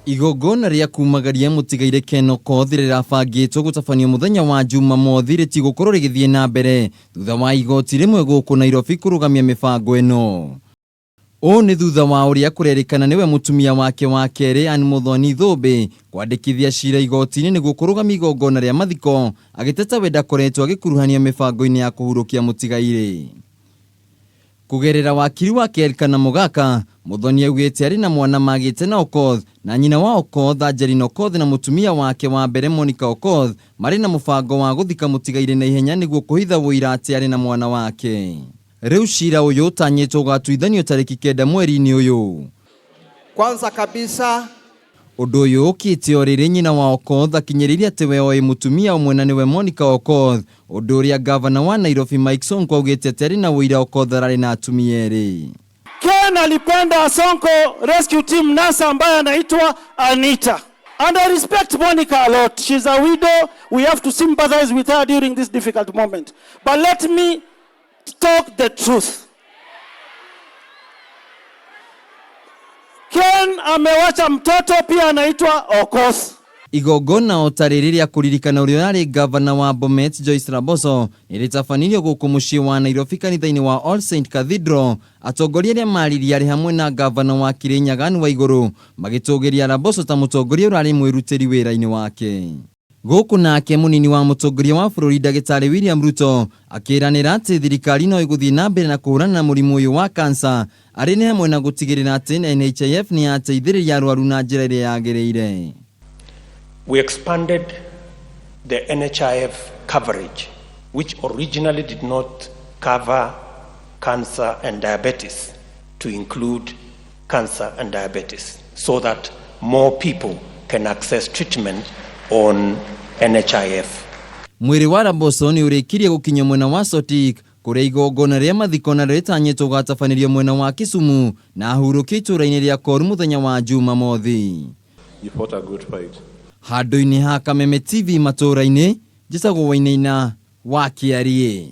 Igongona ria kumagaria mutigaire Ken Okoth rirabangitwo gutabanio muthenya wa Jumamothi ritigokorwo rigithie na mbere thutha wa igoti rimwe guku Nairobi kurugamia mibango ino. O ni thutha wa uria kurerikana niwe mutumia wake wa keri Ann Muthoni Thumbi kwandikithia ciira igoti-ini niguo kurugamia igongona ria mathiko agiteta we ndakoretwo agikuruhanio mibango-ini ya kuhurukia mutigaire. Kugerera wakiri wa Kurerikana Mugaka, Muthoni augite ari na mwana magite na Okoth na nyina wa Okoth Angelina Okoth na mutumia wake wa mbere Monica Okoth mari na mubango wa guthika mutigaire na ihenya niguo kuhitha wuira ati ari na mwana wake. Riu ciira uyu utanyitwo gutuithanio tariki kenda mweri-ini uyu. Kwanza kabisa undu uyu ukite oriri nyina wa Okoth akinyiriria ati we oi mutumia umwe na niwe Monica Okoth, undu uria gavana wa Nairobi Mike Sonko augite ati ari na wuira Okoth arari na atumia eri. Ken alipenda Sonko rescue team nasa ambaye anaitwa Anita. And I respect Monica a lot. She's a widow. We have to sympathize with her during this difficult moment. But let me talk the truth. Ken amewacha mtoto pia anaitwa Okoth. Igongona otaririria kuririkana urari gavana wa Bomet Joyce Laboso iritabanirio guku mucii wa Nairobi kanitha-ini wa All Saint Cathedral. Atongoria aria maririe ari hamwe na gavana wa Kirinyaga wa iguru magitugiria Laboso ta mutongoria urari mwirutiri wira-ini wake. Guku nake munini wa mutongoria wa bururi Ndagitari William Ruto akiranira ati thirikari no iguthie na mbere na kuhurana na murimu uyu wa kansa ari ni hamwe na gutigirira ati NHIF ni ateithiriria arwaru na njira iria yagiriire. We expanded the NHIF coverage, which originally did not cover cancer and diabetes, to include cancer and diabetes, so that more people can access treatment on NHIF. Mweri wa Laboso ni urikirie gukinya mwena wa Sotik kuria igongona ria mathiko na ritanyitwo gatabanirio mwena wa Kisumu na ahuruki itura-ini ria Koru muthenya wa Jumamothi. You fought a good fight. Handu-ini ha Kameme TV matura-ini, njitagwo Wainaina wa Kiarie.